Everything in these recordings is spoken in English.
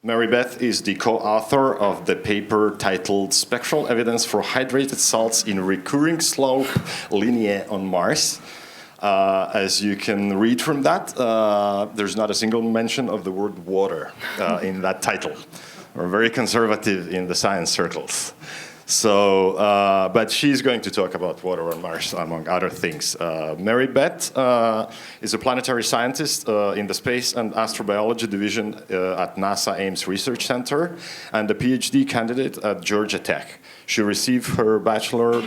Mary Beth is the co-author of the paper titled Spectral Evidence for Hydrated Salts in Recurring Slope Lineae on Mars. As you can read from that, there's not a single mention of the word water in that title. We're very conservative in the science circles. So, but she's going to talk about water on Mars, among other things. Mary Beth is a planetary scientist in the Space and Astrobiology Division at NASA Ames Research Center and a PhD candidate at Georgia Tech. She received her bachelor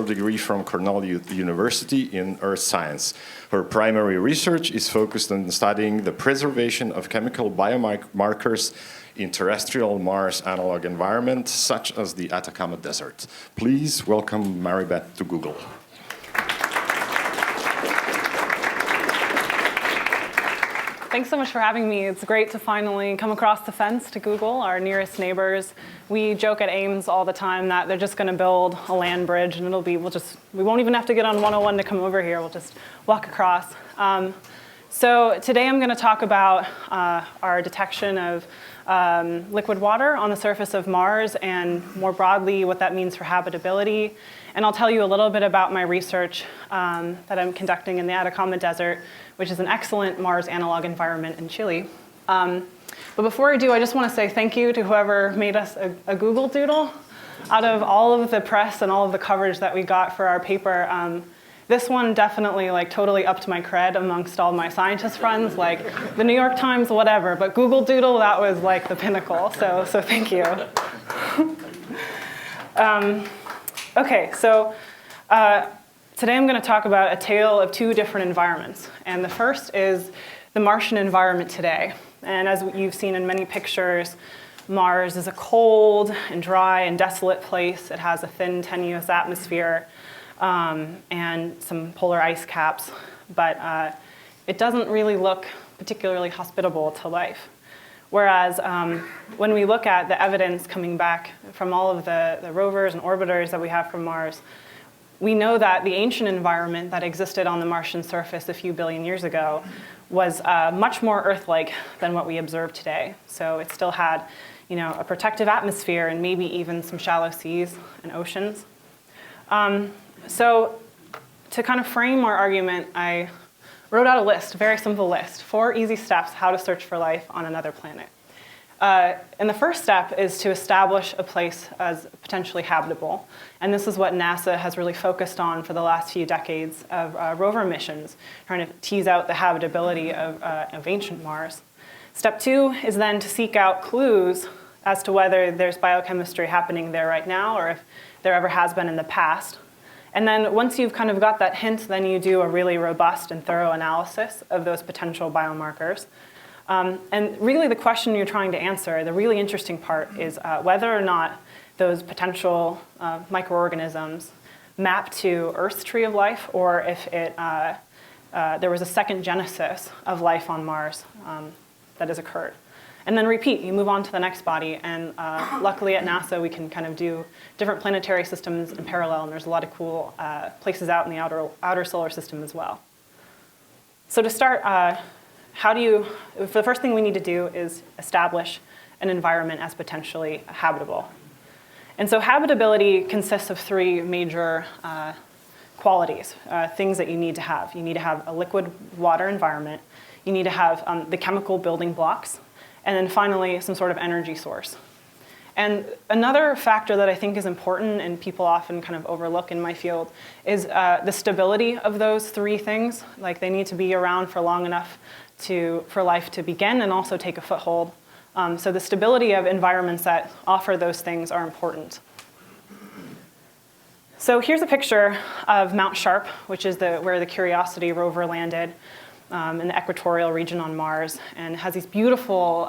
degree from Cornell University in Earth Science. Her primary research is focused on studying the preservation of chemical biomarkers in terrestrial Mars analog environments, such as the Atacama Desert. Please welcome Mary Beth to Google. Thanks so much for having me. It's great to finally come across the fence to Google, our nearest neighbors. We joke at Ames all the time that they're just going to build a land bridge, and we won't even have to get on 101 to come over here. We'll just walk across. So today I'm going to talk about our detection of liquid water on the surface of Mars, and more broadly what that means for habitability. And I'll tell you a little bit about my research that I'm conducting in the Atacama Desert, which is an excellent Mars analog environment in Chile. But before I do, I just want to say thank you to whoever made us a Google Doodle. Out of all of the press and all of the coverage that we got for our paper, this one definitely totally upped my cred amongst all my scientist friends, like the New York Times, whatever. But Google Doodle, that was like the pinnacle. So thank you. Okay, so today I'm going to talk about a tale of two different environments. And the first is the Martian environment today. And as you've seen in many pictures, Mars is a cold and dry and desolate place. It has a thin, tenuous atmosphere. And some polar ice caps, but it doesn't really look particularly hospitable to life. Whereas when we look at the evidence coming back from all of the rovers and orbiters that we have from Mars, we know that the ancient environment that existed on the Martian surface a few billion years ago was much more Earth-like than what we observe today. So it still had, a protective atmosphere and maybe even some shallow seas and oceans. So to kind of frame our argument, I wrote out a list, a very simple list, 4 easy steps how to search for life on another planet. And the first step is to establish a place as potentially habitable. And this is what NASA has really focused on for the last few decades of rover missions, trying to tease out the habitability of ancient Mars. Step 2 is then to seek out clues as to whether there's biochemistry happening there right now or if there ever has been in the past. And then once you've kind of got that hint, then you do a really robust and thorough analysis of those potential biomarkers. And really the question you're trying to answer, the really interesting part, is whether or not those potential microorganisms map to Earth's tree of life, or if there was a second genesis of life on Mars that has occurred. And then repeat, you move on to the next body, and luckily at NASA we can kind of do different planetary systems in parallel, and there's a lot of cool places out in the outer solar system as well. So to start, the first thing we need to do is establish an environment as potentially habitable. And so habitability consists of 3 major qualities, things that you need to have. You need to have a liquid water environment, you need to have the chemical building blocks, and then finally, some sort of energy source. And another factor that I think is important and people often kind of overlook in my field is the stability of those 3 things. Like they need to be around for long enough for life to begin and also take a foothold. So the stability of environments that offer those things are important. So here's a picture of Mount Sharp, which is where the Curiosity rover landed. In the equatorial region on Mars, and has these beautiful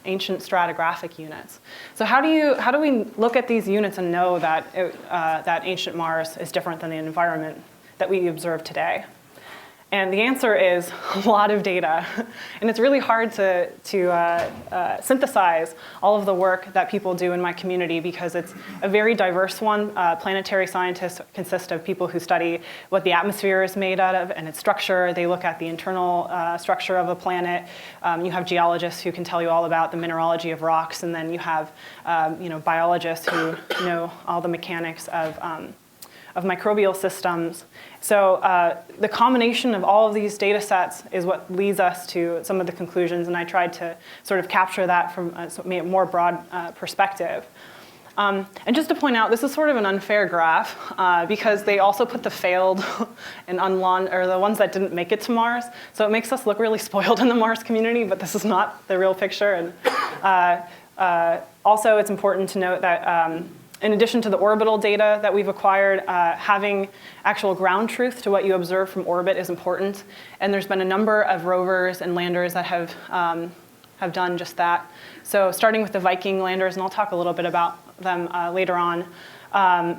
ancient stratigraphic units. So how do we look at these units and know that that ancient Mars is different than the environment that we observe today? And the answer is a lot of data. And it's really hard to synthesize all of the work that people do in my community because it's a very diverse one. Planetary scientists consist of people who study what the atmosphere is made out of and its structure. They look at the internal structure of a planet. You have geologists who can tell you all about the mineralogy of rocks, and then you have biologists who know all the mechanics of microbial systems. So the combination of all of these data sets is what leads us to some of the conclusions, and I tried to sort of capture that from a more broad perspective. And just to point out, this is sort of an unfair graph because they also put the failed and or the ones that didn't make it to Mars. So it makes us look really spoiled in the Mars community, but this is not the real picture. And also, it's important to note that in addition to the orbital data that we've acquired, having actual ground truth to what you observe from orbit is important. And there's been a number of rovers and landers that have done just that. So starting with the Viking landers, and I'll talk a little bit about them later on.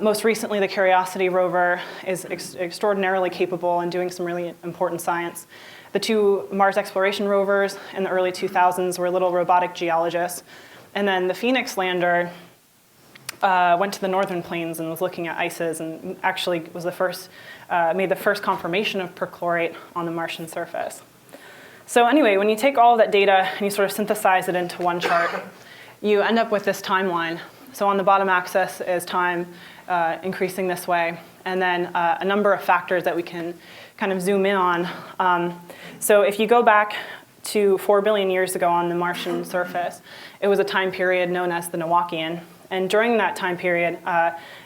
Most recently, the Curiosity rover is extraordinarily capable and doing some really important science. The two Mars exploration rovers in the early 2000s were little robotic geologists. And then the Phoenix lander went to the northern plains and was looking at ices and actually was made the first confirmation of perchlorate on the Martian surface. So anyway, when you take all of that data and you sort of synthesize it into one chart, you end up with this timeline. So on the bottom axis is time increasing this way, and then a number of factors that we can kind of zoom in on. So if you go back to 4 billion years ago on the Martian surface, it was a time period known as the Noachian. And during that time period,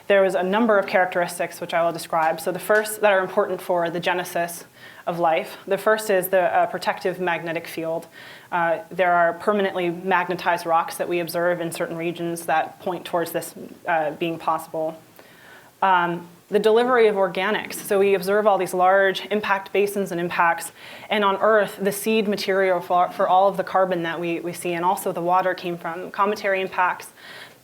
there was a number of characteristics which I will describe. So the first that are important for the genesis of life. The first is the protective magnetic field. There are permanently magnetized rocks that we observe in certain regions that point towards this being possible. The delivery of organics. So we observe all these large impact basins and impacts. And on Earth, the seed material for all of the carbon that we see and also the water came from cometary impacts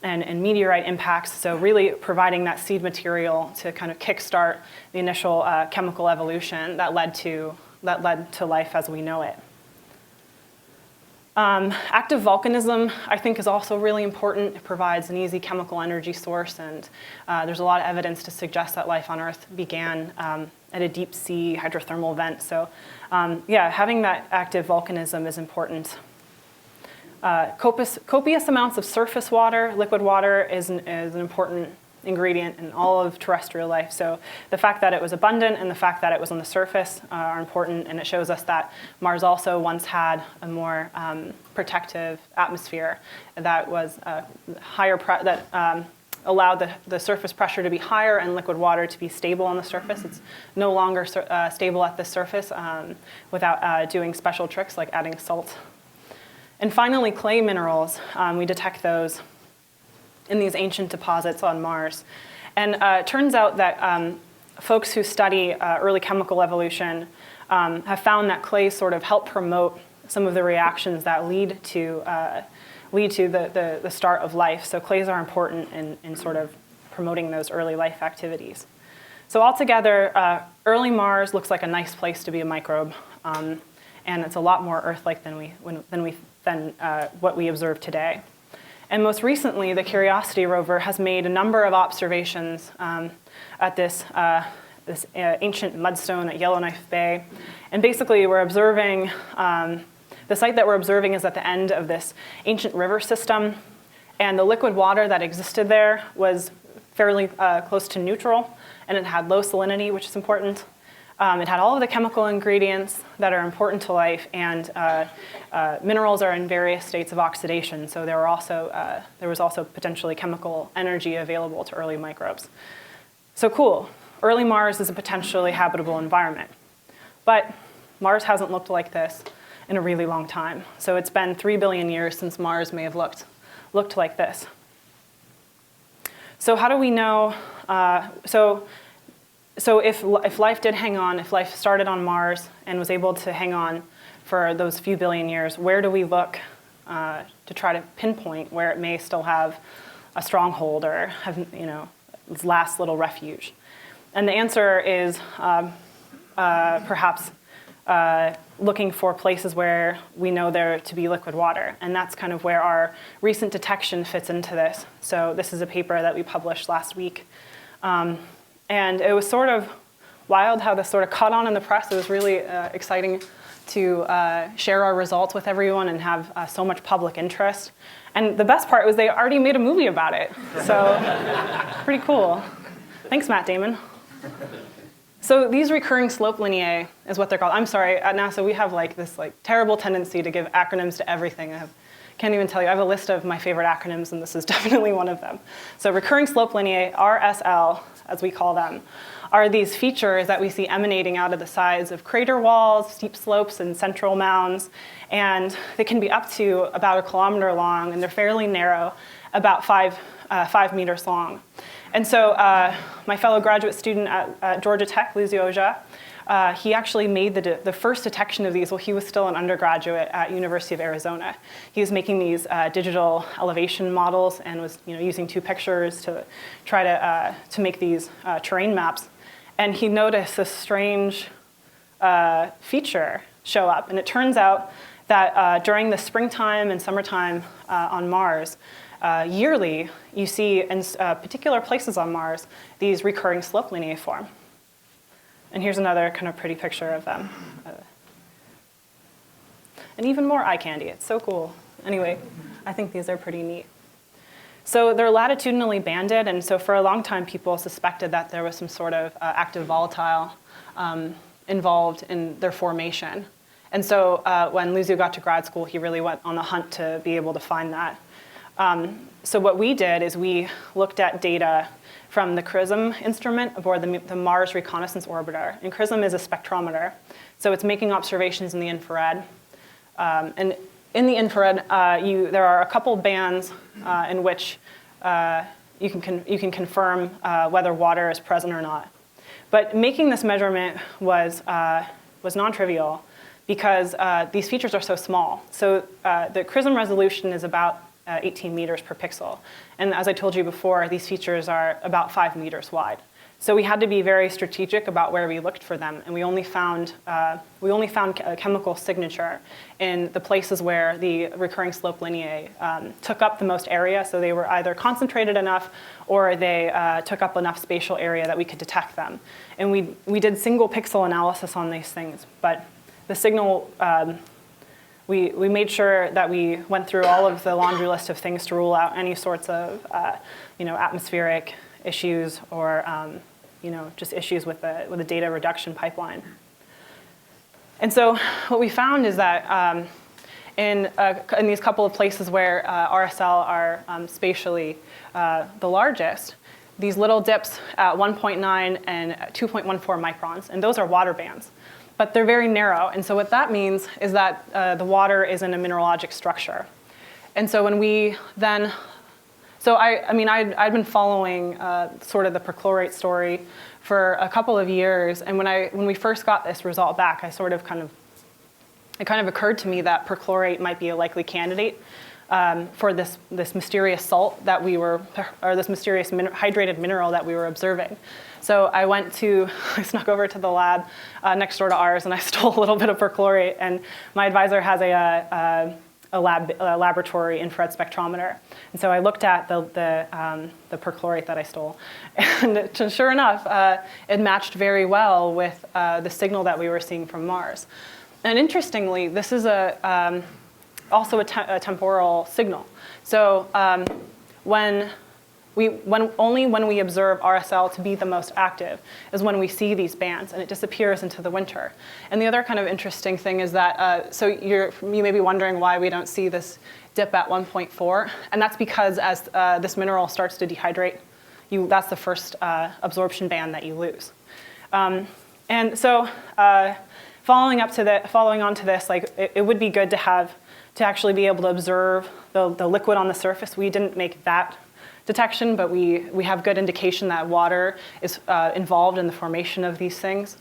and meteorite impacts, so really providing that seed material to kind of kickstart the initial chemical evolution that led to life as we know it. Active volcanism, I think, is also really important. It provides an easy chemical energy source, and there's a lot of evidence to suggest that life on Earth began at a deep sea hydrothermal vent. So having that active volcanism is important. Copious amounts of surface water, liquid water, is an important ingredient in all of terrestrial life. So the fact that it was abundant and the fact that it was on the surface are important, and it shows us that Mars also once had a more protective atmosphere that was higher, allowed the surface pressure to be higher and liquid water to be stable on the surface. It's no longer stable at the surface without doing special tricks like adding salt. And finally, clay minerals. We detect those in these ancient deposits on Mars. And it turns out that folks who study early chemical evolution have found that clays sort of help promote some of the reactions that lead to the start of life. So clays are important in sort of promoting those early life activities. So altogether, early Mars looks like a nice place to be a microbe. And it's a lot more Earth-like than what we observe today. And most recently, the Curiosity rover has made a number of observations at this ancient mudstone at Yellowknife Bay. And basically, we're observing, the site that we're observing is at the end of this ancient river system. And the liquid water that existed there was fairly close to neutral, and it had low salinity, which is important. It had all of the chemical ingredients that are important to life, and minerals are in various states of oxidation. So there was also potentially chemical energy available to early microbes. So cool. Early Mars is a potentially habitable environment. But Mars hasn't looked like this in a really long time. So it's been 3 billion years since Mars may have looked like this. So how do we know? So if life did hang on, if life started on Mars and was able to hang on for those few billion years, where do we look to try to pinpoint where it may still have a stronghold or have, its last little refuge? And the answer is perhaps looking for places where we know there to be liquid water. And that's kind of where our recent detection fits into this. So this is a paper that we published last week. And it was sort of wild how this sort of caught on in the press. It was really exciting to share our results with everyone and have so much public interest. And the best part was they already made a movie about it. So pretty cool. Thanks, Matt Damon. So these recurring slope lineae is what they're called. I'm sorry, at NASA we have this terrible tendency to give acronyms to everything. Can't even tell you. I have a list of my favorite acronyms, and this is definitely one of them. So recurring slope lineae, RSL, as we call them, are these features that we see emanating out of the sides of crater walls, steep slopes, and central mounds. And they can be up to about 1 kilometer long, and they're fairly narrow, about 5 meters long. And so my fellow graduate student at Georgia Tech, Luzio Ojha, he actually made the first detection of these while he was still an undergraduate at University of Arizona. He was making these digital elevation models and was using 2 pictures to try to make these terrain maps. And he noticed this strange feature show up. And it turns out that during the springtime and summertime on Mars, yearly, you see in particular places on Mars, these recurring slope lineae form. And here's another kind of pretty picture of them. And even more eye candy. It's so cool. Anyway, I think these are pretty neat. So they're latitudinally banded, and so for a long time, people suspected that there was some sort of active volatile involved in their formation. And so when Luzio got to grad school, he really went on the hunt to be able to find that. So what we did is we looked at data from the CRISM instrument aboard the Mars Reconnaissance Orbiter. And CRISM is a spectrometer. So it's making observations in the infrared. And in the infrared, there are a couple bands in which you can confirm whether water is present or not. But making this measurement was non-trivial because these features are so small. So the CRISM resolution is about 18 meters per pixel. And as I told you before, these features are about 5 meters wide. So we had to be very strategic about where we looked for them, and we only found a chemical signature in the places where the recurring slope lineae took up the most area, so they were either concentrated enough or they took up enough spatial area that we could detect them. And we did single pixel analysis on these things, but the signal, we made sure that we went through all of the laundry list of things to rule out any sorts of atmospheric issues or just issues with the data reduction pipeline. And so what we found is that in these couple of places where RSL are spatially the largest, these little dips at 1.9 and 2.14 microns, and those are water bands. But they're very narrow, and so what that means is that the water is in a mineralogic structure. And so when we then, I'd been following sort of the perchlorate story for a couple of years, and when we first got this result back, it kind of occurred to me that perchlorate might be a likely candidate for this mysterious salt that this mysterious hydrated mineral that we were observing. So I snuck over to the lab next door to ours, and I stole a little bit of perchlorate. And my advisor has a laboratory infrared spectrometer, and so I looked at the perchlorate that I stole, and sure enough, it matched very well with the signal that we were seeing from Mars. And interestingly, this is also a temporal signal. So only when we observe RSL to be the most active is when we see these bands, and it disappears into the winter. And the other kind of interesting thing is that, so you may be wondering why we don't see this dip at 1.4, and that's because as this mineral starts to dehydrate, that's the first absorption band that you lose. And so following on to this, it would be good to actually be able to observe the liquid on the surface. We didn't make that detection, but we have good indication that water is involved in the formation of these things.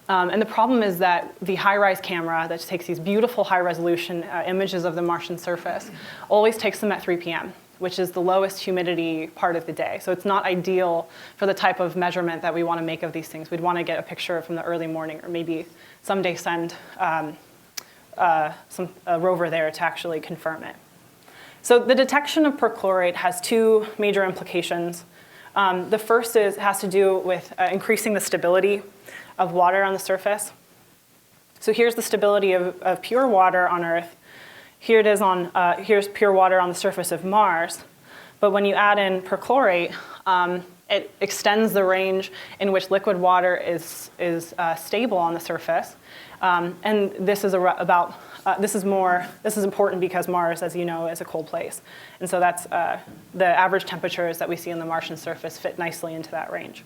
And the problem is that the high-rise camera that takes these beautiful high-resolution images of the Martian surface always takes them at 3 p.m. which is the lowest humidity part of the day. So it's not ideal for the type of measurement that we want to make of these things. We'd want to get a picture from the early morning, or maybe someday send a rover there to actually confirm it. So the detection of perchlorate has two major implications. The first has to do with increasing the stability of water on the surface. So here's the stability of pure water on Earth. Here it is here's pure water on the surface of Mars. But when you add in perchlorate, it extends the range in which liquid water is stable on the surface. And this is this is important because Mars, as you know, is a cold place. And so that's the average temperatures that we see on the Martian surface fit nicely into that range.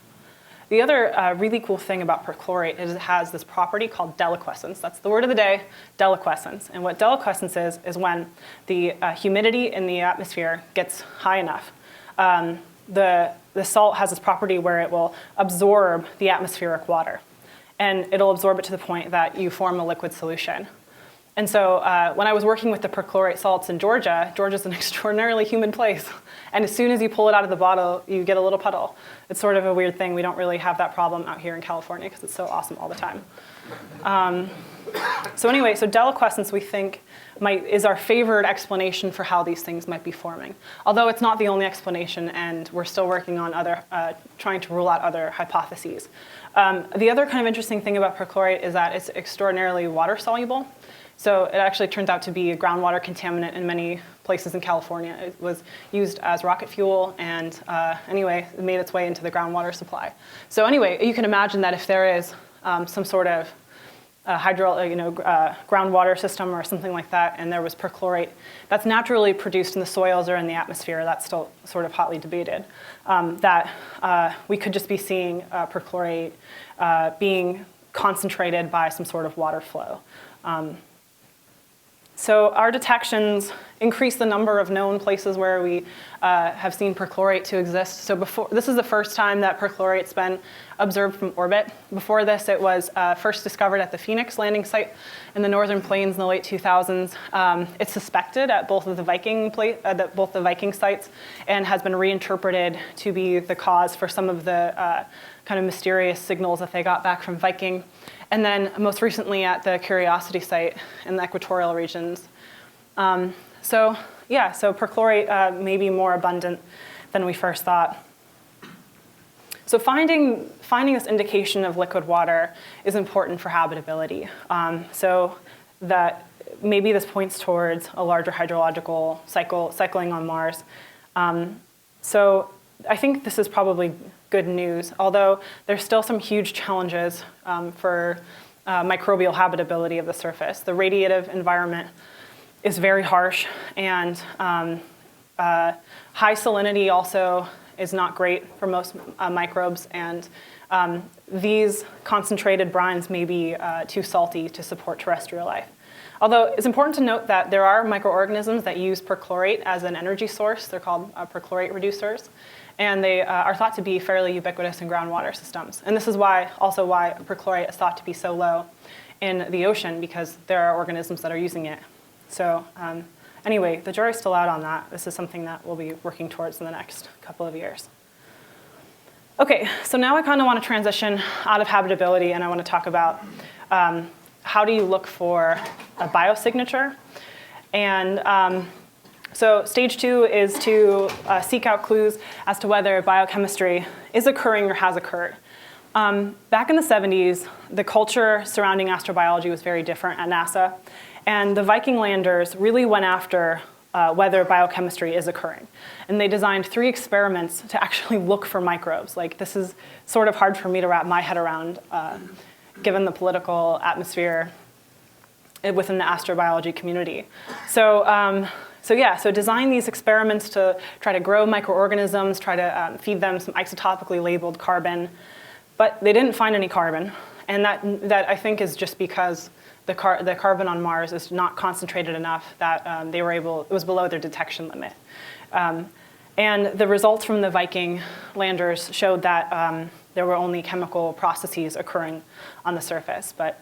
The other really cool thing about perchlorate is it has this property called deliquescence. That's the word of the day, deliquescence. And what deliquescence is when the humidity in the atmosphere gets high enough. The salt has this property where it will absorb the atmospheric water. And it'll absorb it to the point that you form a liquid solution. And so when I was working with the perchlorate salts in Georgia, Georgia's an extraordinarily humid place. And as soon as you pull it out of the bottle, you get a little puddle. It's sort of a weird thing. We don't really have that problem out here in California because it's so awesome all the time. So anyway, so deliquescence, we think, is our favored explanation for how these things might be forming. Although it's not the only explanation, and we're still working on trying to rule out other hypotheses. The other kind of interesting thing about perchlorate is that it's extraordinarily water soluble. So it actually turns out to be a groundwater contaminant in many places in California. It was used as rocket fuel, and anyway, it made its way into the groundwater supply. So anyway, you can imagine that if there is some sort of groundwater system or something like that, and there was perchlorate that's naturally produced in the soils or in the atmosphere, that's still sort of hotly debated, that we could just be seeing perchlorate being concentrated by some sort of water flow. So our detections increase the number of known places where we have seen perchlorate to exist. So this is the first time that perchlorate's been observed from orbit. Before this, it was first discovered at the Phoenix landing site in the northern plains in the late 2000s. It's suspected at both of the Viking sites, and has been reinterpreted to be the cause for some of the kind of mysterious signals that they got back from Viking. And then most recently at the Curiosity site in the equatorial regions. So perchlorate may be more abundant than we first thought. So finding this indication of liquid water is important for habitability. So that maybe this points towards a larger hydrological cycling on Mars. So I think this is probably good news, although there's still some huge challenges for microbial habitability of the surface. The radiative environment is very harsh, and high salinity also is not great for most microbes, and these concentrated brines may be too salty to support terrestrial life. Although it's important to note that there are microorganisms that use perchlorate as an energy source. They're called perchlorate reducers, and they are thought to be fairly ubiquitous in groundwater systems. And this is also why perchlorate is thought to be so low in the ocean, because there are organisms that are using it. So anyway, the jury's still out on that. This is something that we'll be working towards in the next couple of years. Okay, so now I kind of want to transition out of habitability, and I want to talk about how do you look for a biosignature. And so stage 2 is to seek out clues as to whether biochemistry is occurring or has occurred. Back in the 70s, the culture surrounding astrobiology was very different at NASA. And the Viking landers really went after whether biochemistry is occurring. And they designed 3 experiments to actually look for microbes. Like, this is sort of hard for me to wrap my head around, given the political atmosphere within the astrobiology community. So design these experiments to try to grow microorganisms, try to feed them some isotopically labeled carbon. But they didn't find any carbon. And that I think is just because the carbon on Mars is not concentrated enough that it was below their detection limit. And the results from the Viking landers showed that there were only chemical processes occurring on the surface. But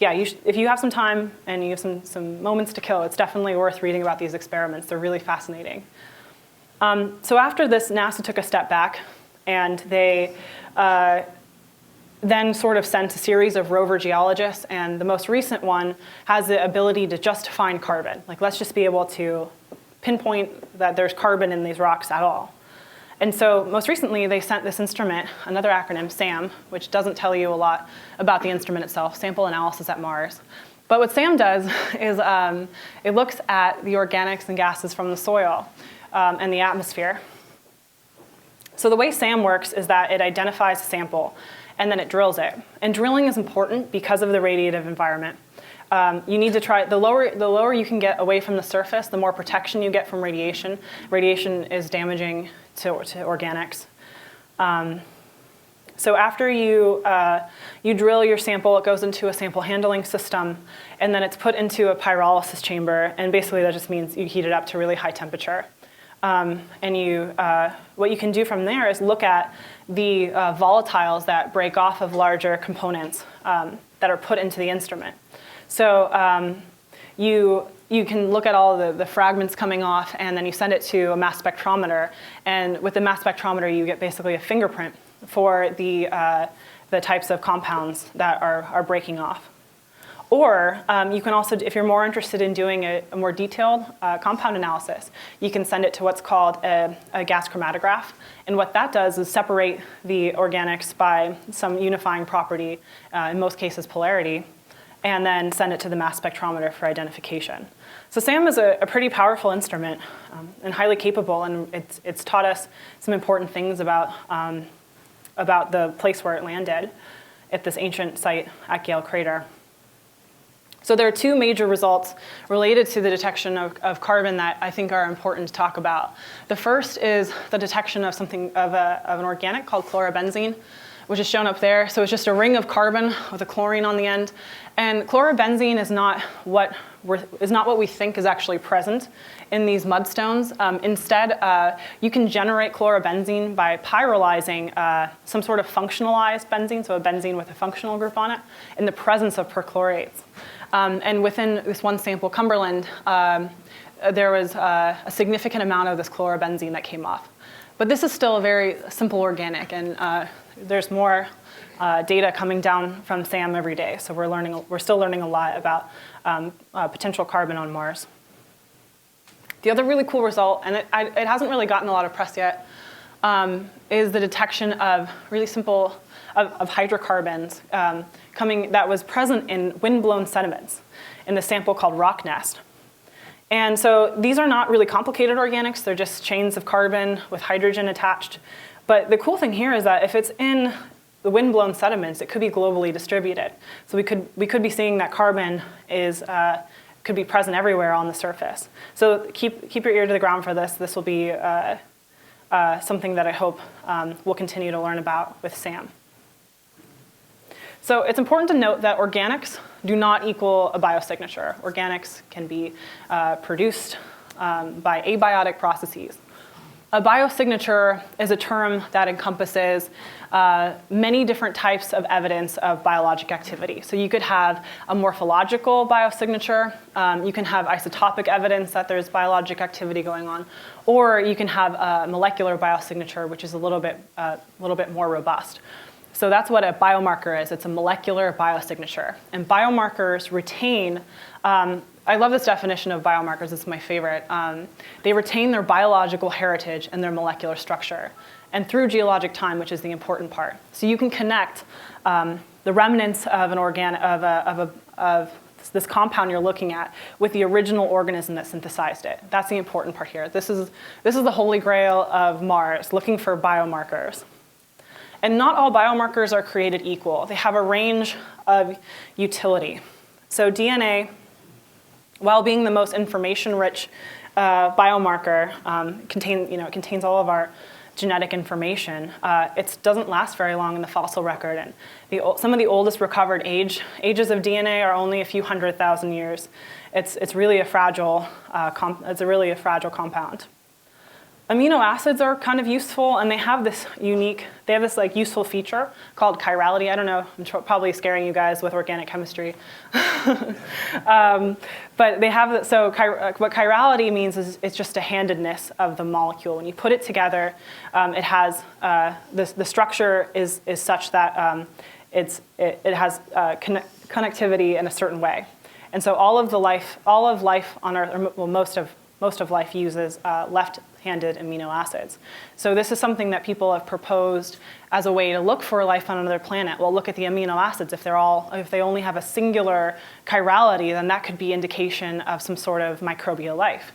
if you have some time and you have some moments to kill, it's definitely worth reading about these experiments. They're really fascinating. So after this, NASA took a step back, and they then sort of sent a series of rover geologists, and the most recent one has the ability to just find carbon. Like, let's just be able to pinpoint that there's carbon in these rocks at all. And so most recently, they sent this instrument, another acronym, SAM, which doesn't tell you a lot about the instrument itself, Sample Analysis at Mars. But what SAM does is it looks at the organics and gases from the soil and the atmosphere. So the way SAM works is that it identifies a sample, and then it drills it. And drilling is important because of the radiative environment. You need to try, the lower you can get away from the surface, the more protection you get from radiation. Radiation is damaging to organics. So after you drill your sample, it goes into a sample handling system, and then it's put into a pyrolysis chamber, and basically that just means you heat it up to really high temperature. And what you can do from there is look at the volatiles that break off of larger components that are put into the instrument. So you can look at all the fragments coming off, and then you send it to a mass spectrometer. And with the mass spectrometer, you get basically a fingerprint for the types of compounds that are breaking off. Or you can also, if you're more interested in doing a more detailed compound analysis, you can send it to what's called a gas chromatograph. And what that does is separate the organics by some unifying property, in most cases polarity, and then send it to the mass spectrometer for identification. So SAM is a pretty powerful instrument and highly capable, and it's taught us some important things about the place where it landed at this ancient site at Gale Crater. So there are two major results related to the detection of carbon that I think are important to talk about. The first is the detection of an organic called chlorobenzene, which is shown up there. So it's just a ring of carbon with a chlorine on the end. And chlorobenzene is not what we think is actually present in these mudstones. Instead, you can generate chlorobenzene by pyrolyzing some sort of functionalized benzene, so a benzene with a functional group on it, in the presence of perchlorates. And within this one sample, Cumberland, there was a significant amount of this chlorobenzene that came off. But this is still a very simple organic, and there's more data coming down from SAM every day. So we're still learning a lot about potential carbon on Mars. The other really cool result, and it hasn't really gotten a lot of press yet, is the detection of really simple of hydrocarbons that was present in wind-blown sediments in the sample called Rock Nest. And so these are not really complicated organics. They're just chains of carbon with hydrogen attached. But the cool thing here is that if it's in the wind-blown sediments, it could be globally distributed. So we could be seeing that carbon could be present everywhere on the surface. So keep your ear to the ground for this. This will be something that I hope we'll continue to learn about with SAM. So it's important to note that organics do not equal a biosignature. Organics can be produced by abiotic processes. A biosignature is a term that encompasses many different types of evidence of biologic activity. So you could have a morphological biosignature, you can have isotopic evidence that there's biologic activity going on, or you can have a molecular biosignature, which is a little bit more robust. So that's what a biomarker is. It's a molecular biosignature. And biomarkers retain, I love this definition of biomarkers, it's my favorite. They retain their biological heritage and their molecular structure, and through geologic time, which is the important part. So you can connect the remnants of of this compound you're looking at with the original organism that synthesized it. That's the important part here. This is the holy grail of Mars, looking for biomarkers. And not all biomarkers are created equal. They have a range of utility. So DNA, while being the most information-rich biomarker, contains all of our genetic information, it doesn't last very long in the fossil record. And some of the oldest recovered ages of DNA are only a few 100,000 years. It's really a fragile compound. amino acids are kind of useful, and they have this like useful feature called chirality. I don't know, I'm probably scaring you guys with organic chemistry. But they have, what chirality means is it's just a handedness of the molecule. When you put it together, it has, the structure is such that it has connectivity in a certain way. And so all of life on Earth, or well, most of life uses left-handed amino acids. So this is something that people have proposed as a way to look for life on another planet. Well, look at the amino acids. If they only have a singular chirality, then that could be indication of some sort of microbial life.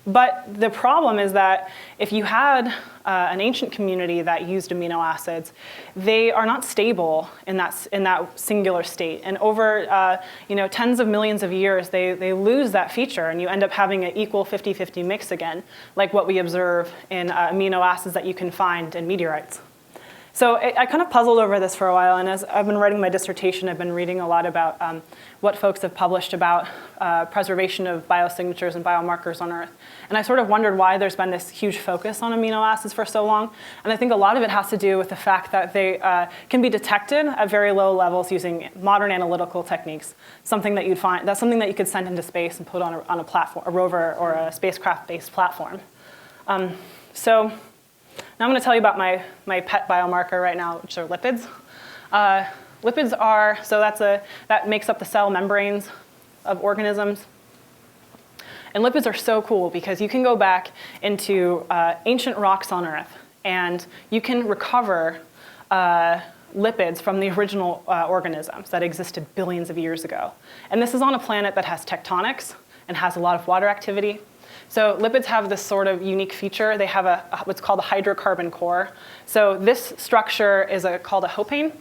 But the problem is that if you had an ancient community that used amino acids, they are not stable in that singular state. And over tens of millions of years, they lose that feature, and you end up having an equal 50-50 mix again, like what we observe in amino acids that you can find in meteorites. So I kind of puzzled over this for a while, and as I've been writing my dissertation, I've been reading a lot about what folks have published about preservation of biosignatures and biomarkers on Earth. And I sort of wondered why there's been this huge focus on amino acids for so long. And I think a lot of it has to do with the fact that they can be detected at very low levels using modern analytical techniques. That's something that you could send into space and put on a platform, a rover or a spacecraft-based platform. So now I'm going to tell you about my pet biomarker right now, which are lipids. Lipids are, that makes up the cell membranes of organisms. And lipids are so cool because you can go back into ancient rocks on Earth, and you can recover lipids from the original organisms that existed billions of years ago. And this is on a planet that has tectonics and has a lot of water activity. So lipids have this sort of unique feature. They have what's called a hydrocarbon core. So this structure is called a hopane,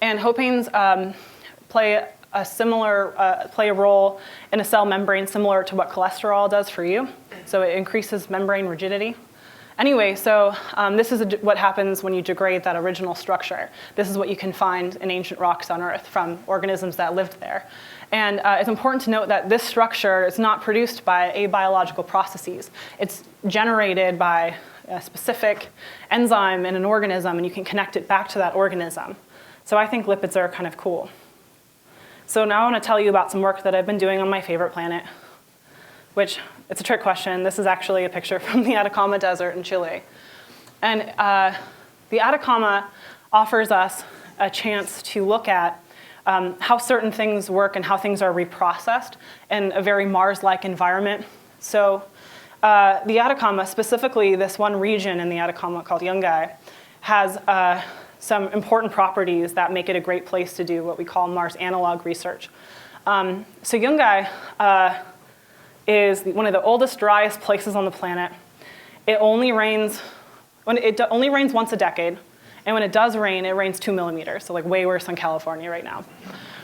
and hopanes play a role in a cell membrane similar to what cholesterol does for you. So it increases membrane rigidity. Anyway, so this is what happens when you degrade that original structure. This is what you can find in ancient rocks on Earth from organisms that lived there. And it's important to note that this structure is not produced by abiological processes. It's generated by a specific enzyme in an organism, and you can connect it back to that organism. So I think lipids are kind of cool. So now I want to tell you about some work that I've been doing on my favorite planet, which it's a trick question. This is actually a picture from the Atacama Desert in Chile. And the Atacama offers us a chance to look at how certain things work and how things are reprocessed in a very Mars-like environment. So the Atacama, specifically this one region in the Atacama called Yungay, has some important properties that make it a great place to do what we call Mars analog research. So Yungay is one of the oldest, driest places on the planet. It only rains once a decade. And when it does rain, it rains 2 millimeters, so like way worse than California right now.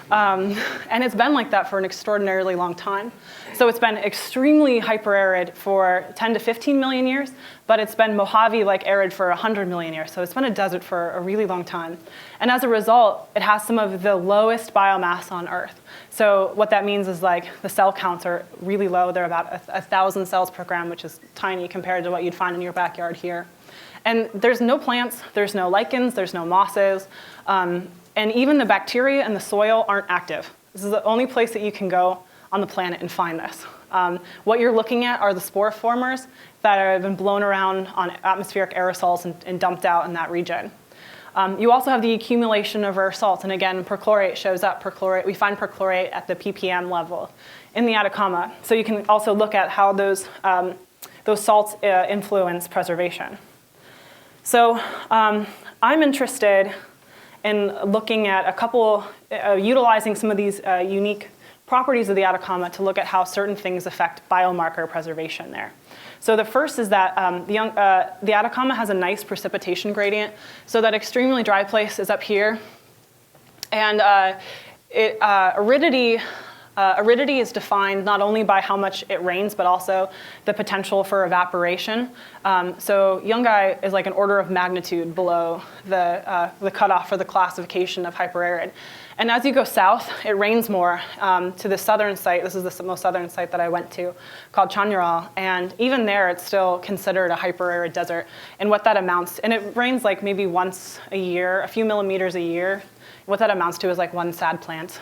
And it's been like that for an extraordinarily long time. So it's been extremely hyper-arid for 10 to 15 million years, but it's been Mojave-like arid for 100 million years. So it's been a desert for a really long time. And as a result, it has some of the lowest biomass on Earth. So what that means is like the cell counts are really low. They're about 1,000 cells per gram, which is tiny compared to what you'd find in your backyard here. And there's no plants, there's no lichens, there's no mosses, and even the bacteria in the soil aren't active. This is the only place that you can go on the planet and find this. What you're looking at are the spore formers that have been blown around on atmospheric aerosols and dumped out in that region. You also have the accumulation of rare salts, and again, perchlorate shows up. We find perchlorate at the ppm level in the Atacama. So you can also look at how those salts influence preservation. So I'm interested in looking at utilizing some of these unique properties of the Atacama to look at how certain things affect biomarker preservation there. So the first is that the Atacama has a nice precipitation gradient. So that extremely dry place is up here. And aridity is defined not only by how much it rains, but also the potential for evaporation. So Yungay is like an order of magnitude below the cutoff for the classification of hyperarid. And as you go south, it rains more to the southern site. This is the most southern site that I went to, called Chañaral. And even there, it's still considered a hyper-arid desert. And what that amounts, and it rains like maybe once a year, a few millimeters a year. What that amounts to is like one sad plant.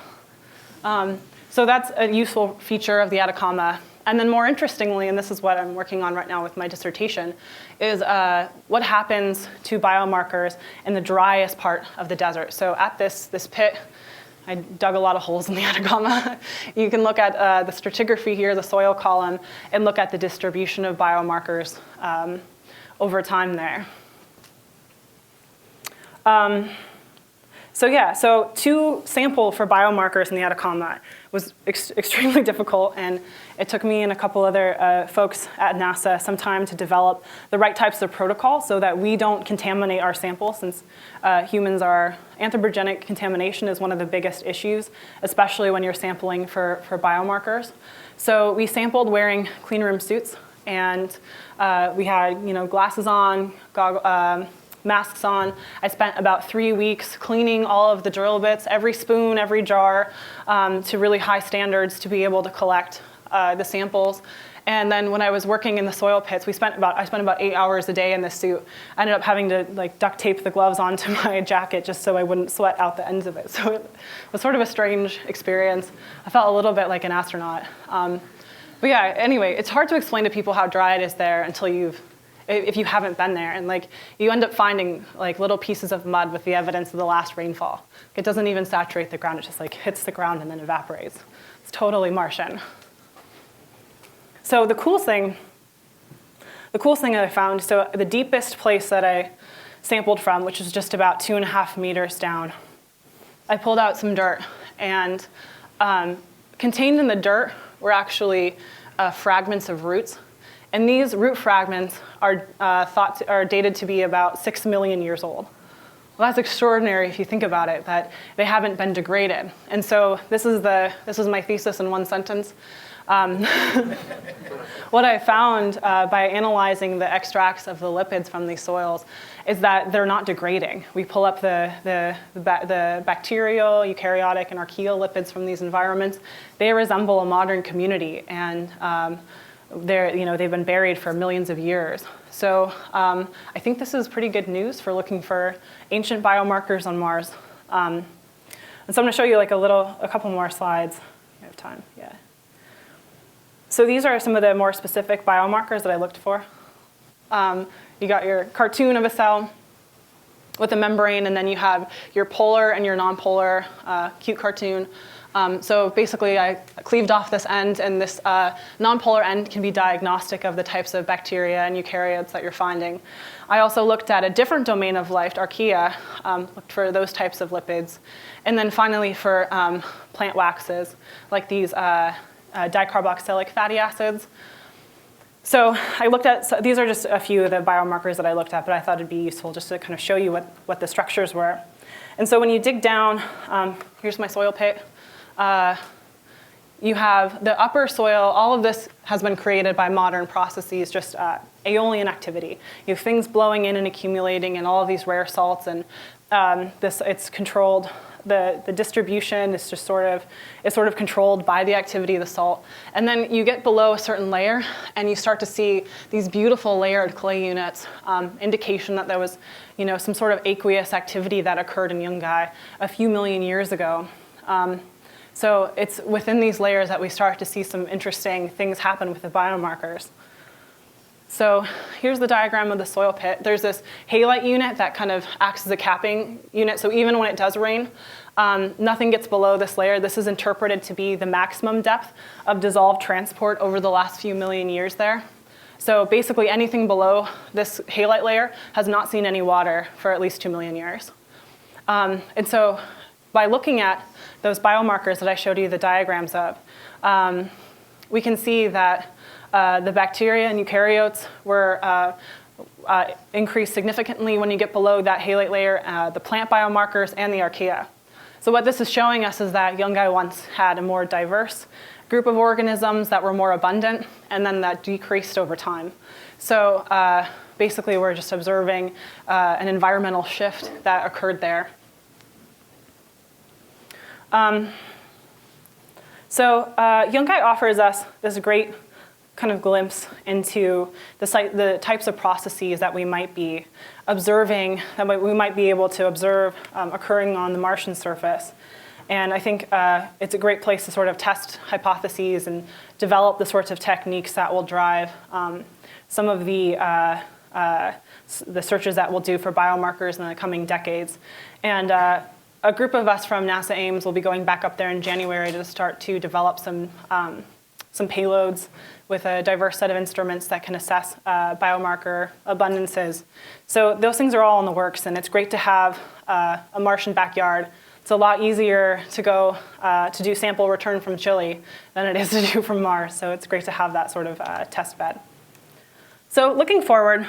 So that's a useful feature of the Atacama. And then more interestingly, and this is what I'm working on right now with my dissertation, is what happens to biomarkers in the driest part of the desert. So at this pit, I dug a lot of holes in the Atacama. You can look at the stratigraphy here, the soil column, and look at the distribution of biomarkers over time there. So to sample for biomarkers in the Atacama was extremely difficult, and it took me and a couple other folks at NASA some time to develop the right types of protocol so that we don't contaminate our sample, since humans are, anthropogenic contamination is one of the biggest issues, especially when you're sampling for biomarkers. So we sampled wearing clean room suits, and we had glasses on, masks on. I spent about 3 weeks cleaning all of the drill bits, every spoon, every jar, to really high standards to be able to collect the samples. And then when I was working in the soil pits, I spent about 8 hours a day in this suit. I ended up having to duct tape the gloves onto my jacket just so I wouldn't sweat out the ends of it. So it was sort of a strange experience. I felt a little bit like an astronaut. But yeah, anyway, it's hard to explain to people how dry it is there until if you haven't been there, and you end up finding little pieces of mud with the evidence of the last rainfall. It doesn't even saturate the ground, it just hits the ground and then evaporates. It's totally Martian. So the coolest thing that I found, so the deepest place that I sampled from, which is just about 2.5 meters down, I pulled out some dirt, and contained in the dirt were actually fragments of roots. And these root fragments are dated to be about 6 million years old. Well, that's extraordinary if you think about it, that they haven't been degraded. And so this is my thesis in one sentence. What I found by analyzing the extracts of the lipids from these soils is that they're not degrading. We pull up the bacterial, eukaryotic, and archaeal lipids from these environments. They resemble a modern community, and they've been buried for millions of years. So I think this is pretty good news for looking for ancient biomarkers on Mars. And so I'm going to show you a couple more slides. I have time, yeah. So these are some of the more specific biomarkers that I looked for. You got your cartoon of a cell with a membrane, and then you have your polar and your nonpolar cute cartoon. So basically, I cleaved off this end, and this nonpolar end can be diagnostic of the types of bacteria and eukaryotes that you're finding. I also looked at a different domain of life, archaea, looked for those types of lipids. And then finally, for plant waxes, like these dicarboxylic fatty acids. So I looked at, so these are just a few of the biomarkers that I looked at, but I thought it'd be useful just to kind of show you what the structures were. And so when you dig down, here's my soil pit. You have the upper soil, all of this has been created by modern processes, just aeolian activity. You have things blowing in and accumulating and all of these rare salts, and it's controlled. The distribution is just sort of controlled by the activity of the salt. And then you get below a certain layer, and you start to see these beautiful layered clay units, indication that there was some sort of aqueous activity that occurred in Yungai a few million years ago. So it's within these layers that we start to see some interesting things happen with the biomarkers. So here's the diagram of the soil pit. There's this halite unit that kind of acts as a capping unit. So even when it does rain, nothing gets below this layer. This is interpreted to be the maximum depth of dissolved transport over the last few million years there. So basically anything below this halite layer has not seen any water for at least 2 million years. And so by looking at those biomarkers that I showed you the diagrams of, we can see that the bacteria and eukaryotes were increased significantly when you get below that halite layer, the plant biomarkers and the archaea. So what this is showing us is that Yungai once had a more diverse group of organisms that were more abundant, and then that decreased over time. So basically we're just observing an environmental shift that occurred there. So Yunkai offers us this great kind of glimpse into the types of processes that we might be observing, that we might be able to observe occurring on the Martian surface. And I think it's a great place to sort of test hypotheses and develop the sorts of techniques that will drive some of the searches that we'll do for biomarkers in the coming decades. And a group of us from NASA Ames will be going back up there in January to start to develop some payloads with a diverse set of instruments that can assess biomarker abundances. So those things are all in the works, and it's great to have a Martian backyard. It's a lot easier to go to do sample return from Chile than it is to do from Mars, so it's great to have that sort of test bed. So looking forward,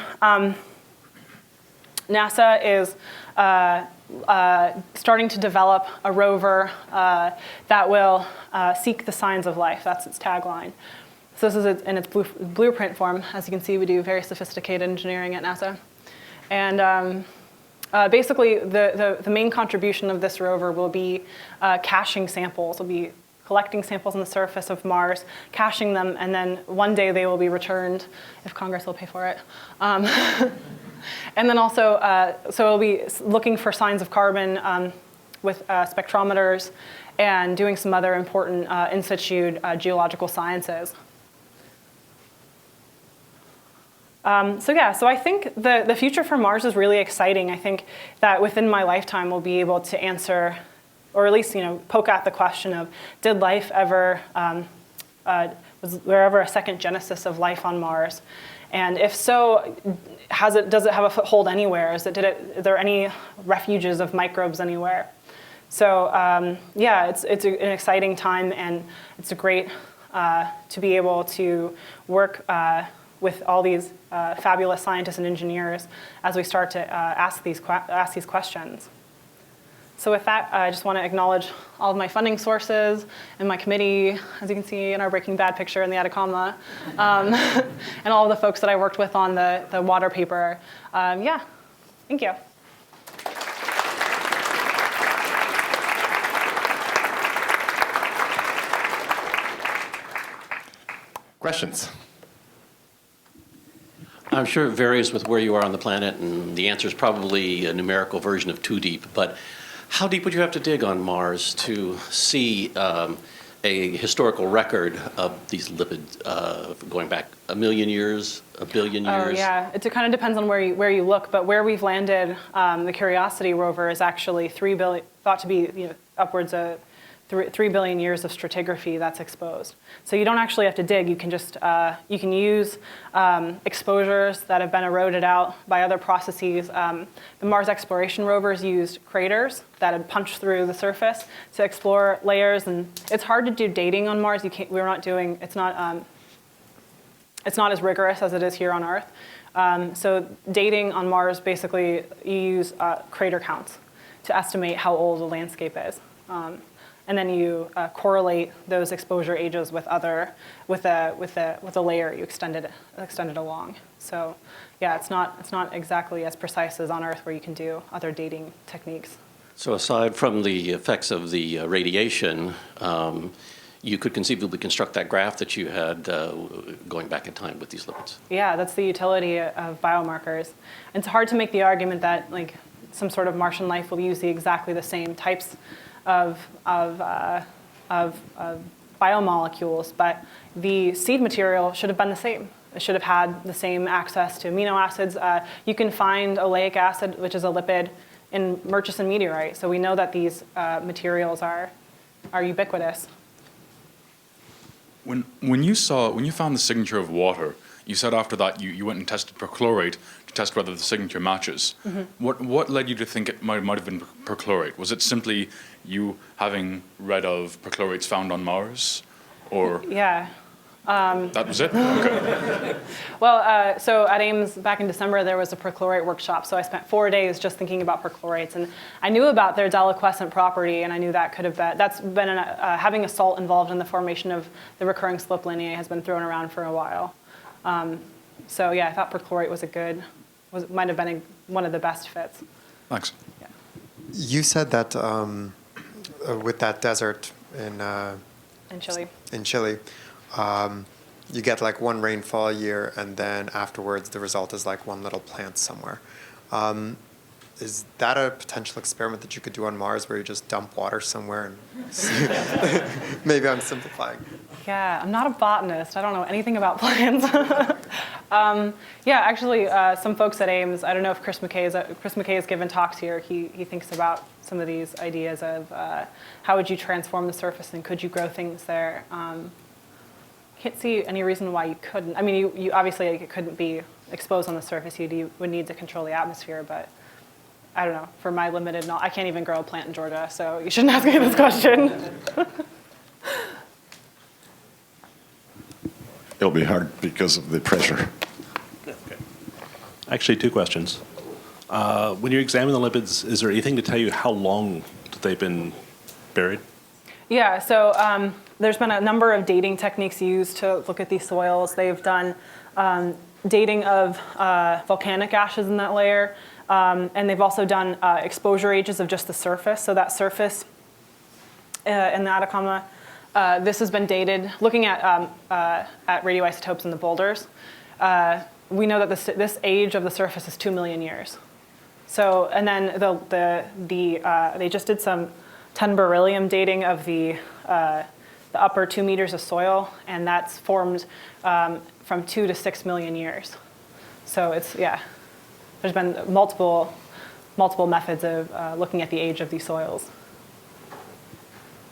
NASA is starting to develop a rover that will seek the signs of life. That's its tagline. So this is in its blueprint form. As you can see, we do very sophisticated engineering at NASA. And basically, the main contribution of this rover will be caching samples. We'll be collecting samples on the surface of Mars, caching them, and then one day they will be returned, if Congress will pay for it. And then also, so we'll be looking for signs of carbon with spectrometers and doing some other important in situ geological sciences. So I think the future for Mars is really exciting. I think that within my lifetime we'll be able to answer, or at least poke at the question of, did life ever, was there ever a second genesis of life on Mars? And if so, does it have a foothold anywhere? Are there any refuges of microbes anywhere? So it's an exciting time, and it's great to be able to work with all these fabulous scientists and engineers as we start to ask these questions. So with that, I just want to acknowledge all of my funding sources and my committee, as you can see in our Breaking Bad picture in the Atacama, and all of the folks that I worked with on the water paper. Thank you. Questions? I'm sure it varies with where you are on the planet, and the answer is probably a numerical version of too deep, but how deep would you have to dig on Mars to see a historical record of these lipids going back a million years, a billion years? Oh, yeah. It kind of depends on where you look, but where we've landed, the Curiosity rover is actually thought to be upwards of 3 billion years of stratigraphy that's exposed. So you don't actually have to dig. You can just you can use exposures that have been eroded out by other processes. The Mars exploration rovers used craters that had punched through the surface to explore layers, and it's hard to do dating on Mars. It's not as rigorous as it is here on Earth. So dating on Mars, basically, you use crater counts to estimate how old the landscape is. And then you correlate those exposure ages with a layer you extended along. So, yeah, it's not exactly as precise as on Earth, where you can do other dating techniques. So, aside from the effects of the radiation, you could conceivably construct that graph that you had going back in time with these lipids. Yeah, that's the utility of biomarkers. And it's hard to make the argument that some sort of Martian life will use exactly the same types of biomolecules, but the seed material should have been the same. It should have had the same access to amino acids. You can find oleic acid, which is a lipid, in Murchison meteorite. So we know that these materials are ubiquitous. When you found the signature of water, you said after that you went and tested perchlorate to test whether the signature matches. Mm-hmm. What led you to think it might have been perchlorate? Was it simply you having read of perchlorates found on Mars, or yeah? That was it? Okay. Well, so at Ames back in December, there was a perchlorate workshop. So I spent 4 days just thinking about perchlorates. And I knew about their deliquescent property, and I knew that that's been having a salt involved in the formation of the recurring slip lineae has been thrown around for a while. So yeah, I thought perchlorate might have been one of the best fits. Thanks. You said that with that desert In Chile. in Chile, you get like one rainfall a year, and then afterwards the result is like one little plant somewhere. Is that a potential experiment that you could do on Mars, where you just dump water somewhere and see? Maybe I'm simplifying. Yeah, I'm not a botanist. I don't know anything about plants. Yeah, actually, some folks at Ames, I don't know if Chris McKay has given talks here. He thinks about some of these ideas of how would you transform the surface and could you grow things there. Can't see any reason why you couldn't. I mean, you obviously it couldn't be exposed on the surface. You would need to control the atmosphere, but I don't know. For my limited knowledge, I can't even grow a plant in Georgia, so you shouldn't ask me this question. It'll be hard because of the pressure. Okay. Actually, two questions. When you examine the lipids, is there anything to tell you how long that they've been buried? Yeah, so there's been a number of dating techniques used to look at these soils. They've done dating of volcanic ashes in that layer, and they've also done exposure ages of just the surface. So that surface in the Atacama, this has been dated. Looking at radioisotopes in the boulders, we know that this age of the surface is 2 million years. So, and then they just did some 10 beryllium dating of the upper 2 meters of soil, and that's formed from 2 to 6 million years. So it's, yeah, there's been multiple methods of looking at the age of these soils.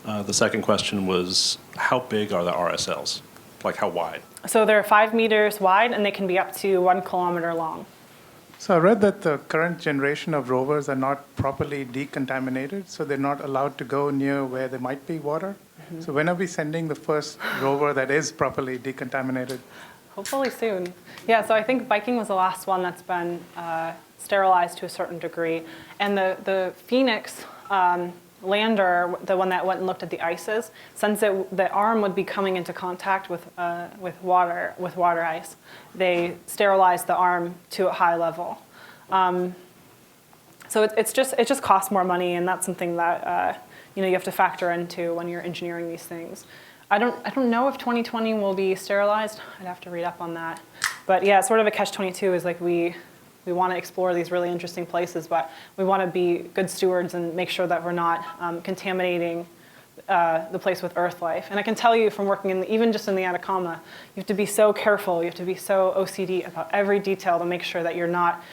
The second question was, how big are the RSLs? Like, how wide? So they're 5 meters wide, and they can be up to 1 kilometer long. So I read that the current generation of rovers are not properly decontaminated, so they're not allowed to go near where there might be water. Mm-hmm. So when are we sending the first rover that is properly decontaminated? Hopefully soon. Yeah, so I think Viking was the last one that's been sterilized to a certain degree. And the Phoenix lander, the one that went and looked at the ices, since the arm would be coming into contact with water ice, they sterilized the arm to a high level. So it just costs more money, and that's something that you have to factor into when you're engineering these things. I don't know if 2020 will be sterilized. I'd have to read up on that. But yeah, sort of a catch-22 is like we want to explore these really interesting places, but we want to be good stewards and make sure that we're not contaminating the place with Earth life. And I can tell you from working even just in the Atacama, you have to be so careful, you have to be so OCD about every detail to make sure that you're not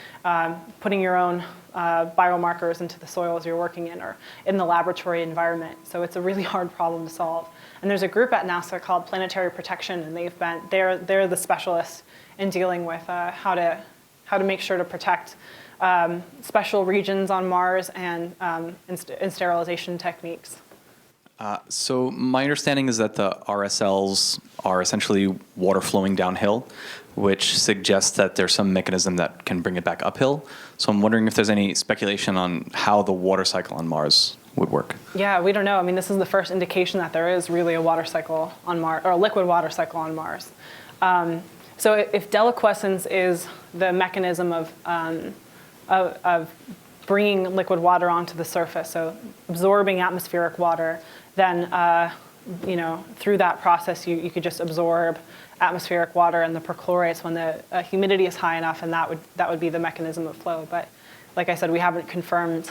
putting your own biomarkers into the soils you're working in or in the laboratory environment. So it's a really hard problem to solve. And there's a group at NASA called Planetary Protection, and they're the specialists in dealing with how to make sure to protect special regions on Mars and in sterilization techniques. So my understanding is that the RSLs are essentially water flowing downhill, which suggests that there's some mechanism that can bring it back uphill. So I'm wondering if there's any speculation on how the water cycle on Mars would work. Yeah, we don't know. I mean, this is the first indication that there is really a water cycle on Mars, or a liquid water cycle on Mars. So if deliquescence is the mechanism of bringing liquid water onto the surface, so absorbing atmospheric water, then through that process you could just absorb atmospheric water and the perchlorates when the humidity is high enough, and that would be the mechanism of flow. But like I said, we haven't confirmed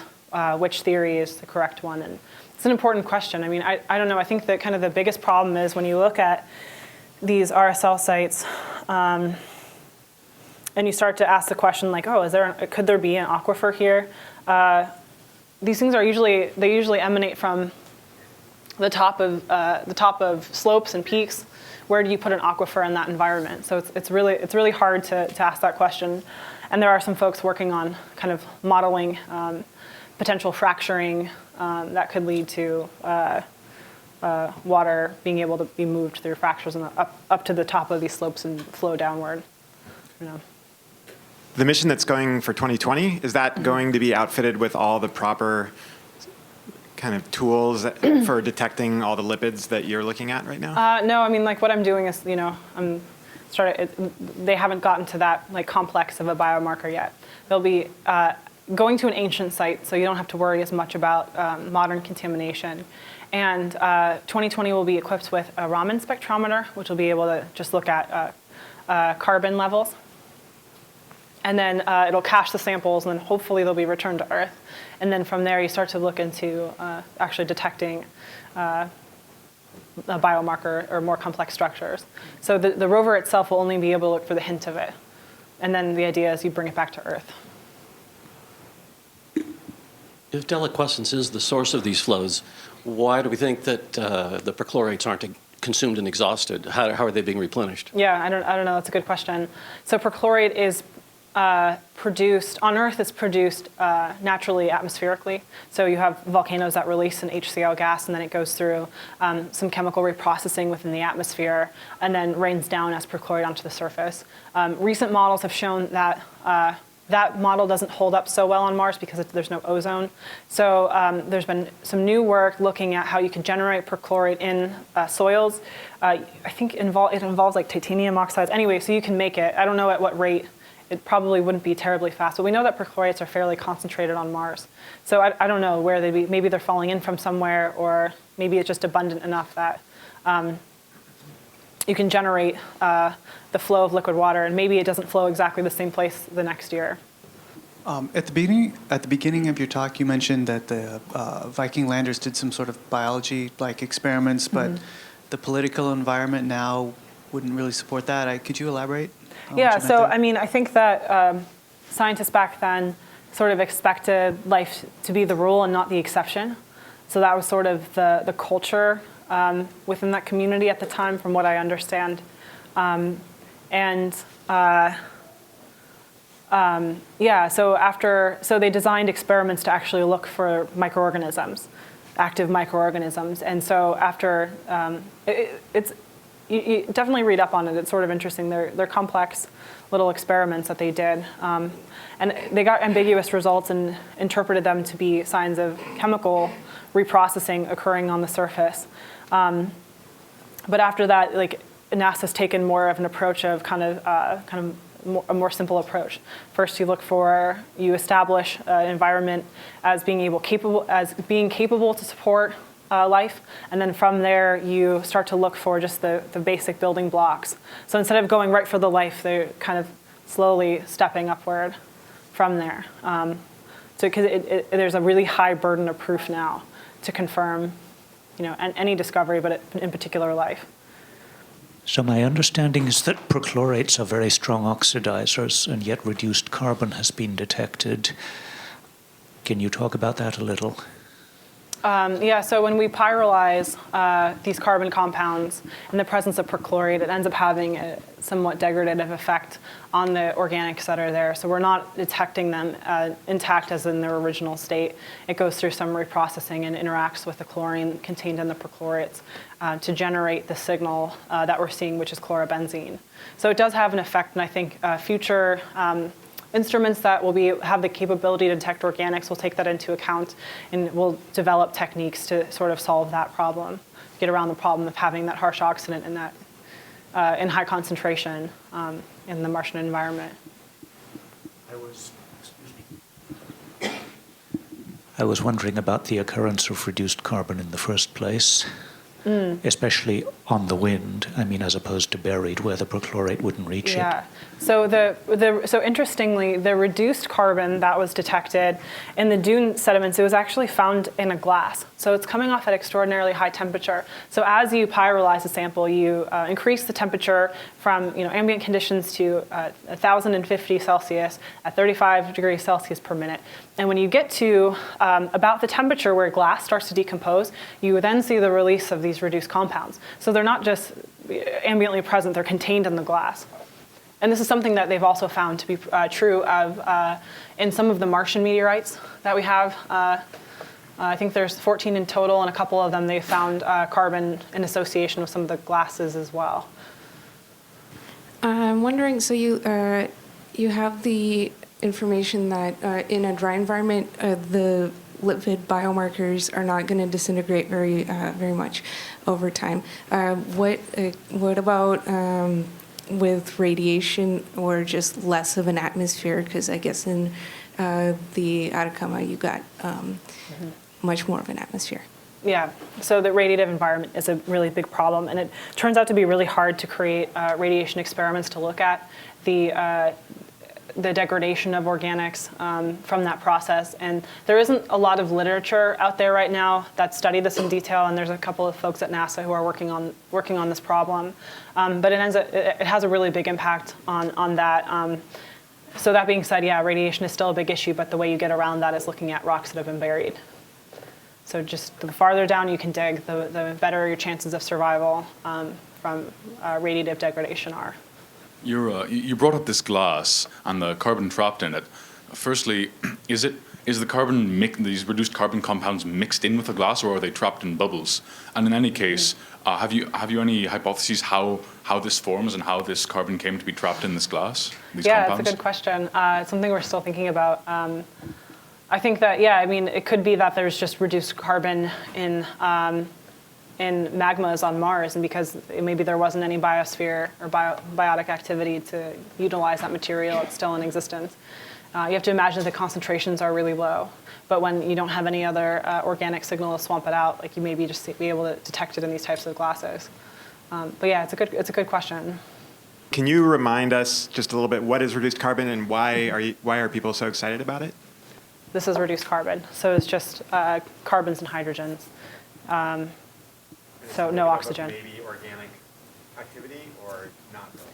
which theory is the correct one, and it's an important question. I mean, I don't know. I think that kind of the biggest problem is when you look at these RSL sites, and you start to ask the question like, oh, could there be an aquifer here? These things usually emanate from the top of slopes and peaks. Where do you put an aquifer in that environment? So it's really hard to ask that question. And there are some folks working on kind of modeling potential fracturing that could lead to water being able to be moved through fractures and up to the top of these slopes and flow downward. The mission that's going for 2020, is that going to be outfitted with all the proper kind of tools for detecting all the lipids that you're looking at right now? No, I mean, like what I'm doing is, they haven't gotten to that like complex of a biomarker yet. They'll be going to an ancient site, so you don't have to worry as much about modern contamination. And 2020 will be equipped with a Raman spectrometer, which will be able to just look at carbon levels. And then it'll cache the samples, and then hopefully they'll be returned to Earth. And then from there, you start to look into actually detecting a biomarker or more complex structures. So the rover itself will only be able to look for the hint of it. And then the idea is you bring it back to Earth. If deliquescence is the source of these flows, why do we think that the perchlorates aren't consumed and exhausted? How are they being replenished? Yeah, I don't know. That's a good question. So perchlorate is produced, on Earth it's produced naturally atmospherically. So you have volcanoes that release an HCl gas, and then it goes through some chemical reprocessing within the atmosphere and then rains down as perchlorate onto the surface. Recent models have shown that that model doesn't hold up so well on Mars because there's no ozone. So there's been some new work looking at how you can generate perchlorate in soils. I think it involves like titanium oxides. Anyway, so you can make it. I don't know at what rate. It probably wouldn't be terribly fast, but we know that perchlorates are fairly concentrated on Mars. So I don't know where they'd be. Maybe they're falling in from somewhere, or maybe it's just abundant enough that you can generate the flow of liquid water, and maybe it doesn't flow exactly the same place the next year. At the beginning of your talk, you mentioned that the Viking landers did some sort of biology-like experiments, but the political environment now wouldn't really support that. Could you elaborate? Yeah, so I mean, I think that scientists back then sort of expected life to be the rule and not the exception. So that was sort of the culture within that community at the time, from what I understand. Yeah, so they designed experiments to actually look for microorganisms, active microorganisms. And so after, you definitely read up on it. It's sort of interesting. They're complex little experiments that they did. And they got ambiguous results and interpreted them to be signs of chemical reprocessing occurring on the surface. But after that, like, NASA's taken more of an approach of a more simple approach. First, you establish an environment as being capable to support life, and then from there you start to look for just the basic building blocks. So instead of going right for the life, they're kind of slowly stepping upward from there. So because there's a really high burden of proof now to confirm, any discovery, but in particular life. So my understanding is that perchlorates are very strong oxidizers, and yet reduced carbon has been detected. Can you talk about that a little? So when we pyrolyze these carbon compounds in the presence of perchlorate, it ends up having a somewhat degradative effect on the organics that are there. So we're not detecting them intact as in their original state. It goes through some reprocessing and interacts with the chlorine contained in the perchlorates to generate the signal that we're seeing, which is chlorobenzene. So it does have an effect, and I think future instruments that will have the capability to detect organics will take that into account, and will develop techniques to sort of solve that problem, get around the problem of having that harsh oxidant in that in high concentration in the Martian environment. I was wondering about the occurrence of reduced carbon in the first place, especially on the wind. I mean, as opposed to buried, where the perchlorate wouldn't reach it. So so interestingly, the reduced carbon that was detected in the dune sediments, it was actually found in a glass. So it's coming off at extraordinarily high temperature. So as you pyrolyze a sample, you increase the temperature from ambient conditions to 1,050 Celsius at 35 degrees Celsius per minute. And when you get to about the temperature where glass starts to decompose, you then see the release of these reduced compounds. So they're not just ambiently present, they're contained in the glass. And this is something that they've also found to be true of in some of the Martian meteorites that we have. I think there's 14 in total, and a couple of them they found carbon in association with some of the glasses as well. I'm wondering, so you have the information that in a dry environment, the lipid biomarkers are not going to disintegrate very much over time. What about with radiation or just less of an atmosphere? Because I guess in the Atacama, you got much more of an atmosphere. Yeah, so the radiative environment is a really big problem, and it turns out to be really hard to create radiation experiments to look at the degradation of organics from that process. And there isn't a lot of literature out there right now that study this in detail, and there's a couple of folks at NASA who are working on this problem. But it has a really big impact on that. So that being said, yeah, radiation is still a big issue, but the way you get around that is looking at rocks that have been buried. So just the farther down you can dig, the better your chances of survival from radiative degradation are. You brought up this glass and the carbon trapped in it. Firstly, is the carbon these reduced carbon compounds mixed in with the glass, or are they trapped in bubbles? And in any case, have you any hypotheses how this forms and how this carbon came to be trapped in this glass? These compounds? It's a good question. It's something we're still thinking about. I think that, it could be that there's just reduced carbon in magmas on Mars, and because maybe there wasn't any biosphere or biotic activity to utilize that material, it's still in existence. You have to imagine the concentrations are really low, but when you don't have any other organic signal to swamp it out, like you maybe just be able to detect it in these types of glasses. But yeah, it's a good question. Can you remind us just a little bit what is reduced carbon and why are people so excited about it? This is reduced carbon, so it's just carbons and hydrogens. So no oxygen. Maybe organic activity or not really?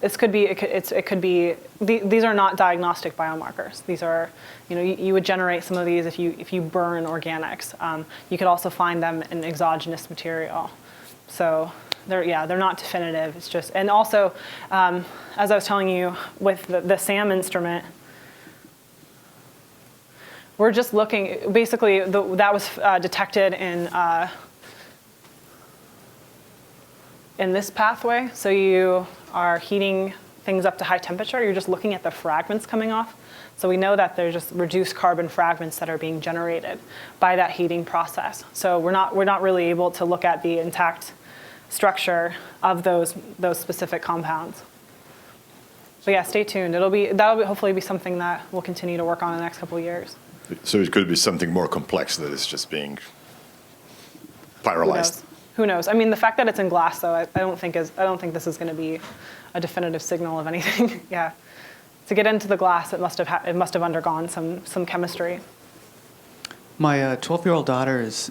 It could be. These are not diagnostic biomarkers. These are, you would generate some of these if you burn organics. You could also find them in exogenous material. So they're not definitive. It's just, and also, as I was telling you with the SAM instrument, we're just looking. Basically, that was detected in this pathway. So you are heating things up to high temperature. You're just looking at the fragments coming off. So we know that there's just reduced carbon fragments that are being generated by that heating process. So we're not really able to look at the intact structure of those specific compounds. But yeah, stay tuned. That'll hopefully be something that we'll continue to work on in the next couple of years. So it could be something more complex that is just being pyrolyzed. Who knows? I mean, the fact that it's in glass, though, I don't think this is going to be a definitive signal of anything. Yeah, to get into the glass, it must have undergone some chemistry. My 12-year-old daughter is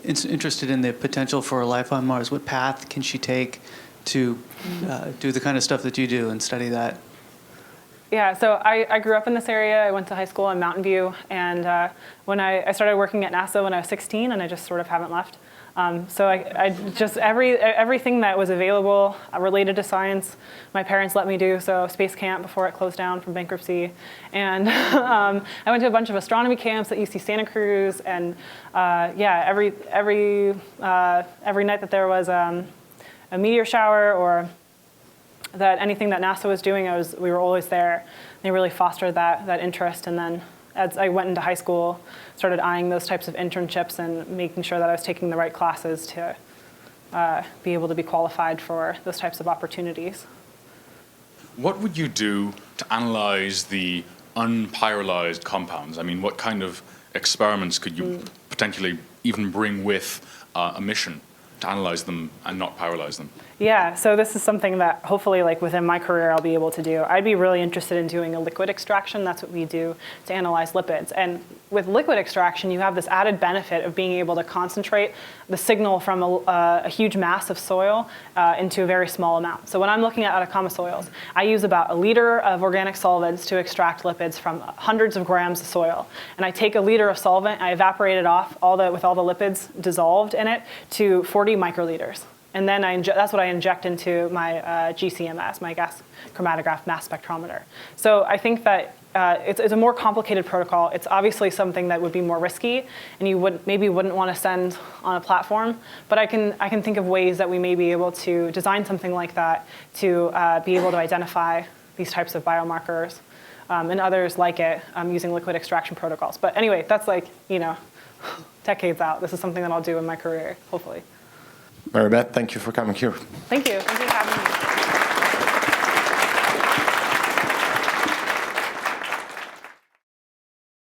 interested in the potential for life on Mars. What path can she take to do the kind of stuff that you do and study that? Yeah, so I grew up in this area. I went to high school in Mountain View, and when I started working at NASA when I was 16, and I just sort of haven't left. So I just everything that was available related to science, my parents let me do. So space camp before it closed down from bankruptcy, and I went to a bunch of astronomy camps at UC Santa Cruz, and every night that there was a meteor shower or that anything that NASA was doing, we were always there. They really fostered that interest, and then as I went into high school, started eyeing those types of internships and making sure that I was taking the right classes to be able to be qualified for those types of opportunities. What would you do to analyze the unpyrolized compounds? I mean, what kind of experiments could you potentially even bring with a mission to analyze them and not pyrolyze them? Yeah, so this is something that hopefully within my career I'll be able to do. I'd be really interested in doing a liquid extraction. That's what we do to analyze lipids. And with liquid extraction, you have this added benefit of being able to concentrate the signal from a huge mass of soil into a very small amount. So when I'm looking at Atacama soils, I use about 1 liter of organic solvents to extract lipids from hundreds of grams of soil. And I take 1 liter of solvent, I evaporate it off with all the lipids dissolved in it to 40 microliters. And then that's what I inject into my GCMS, my gas chromatograph mass spectrometer. So I think that it's a more complicated protocol. It's obviously something that would be more risky, and you wouldn't want to send on a platform. But I can think of ways that we may be able to design something like that to be able to identify these types of biomarkers and others like it using liquid extraction protocols. But anyway, that's decades out. This is something that I'll do in my career, hopefully. Mary Beth, thank you for coming here. Thank you. Thank you for having me.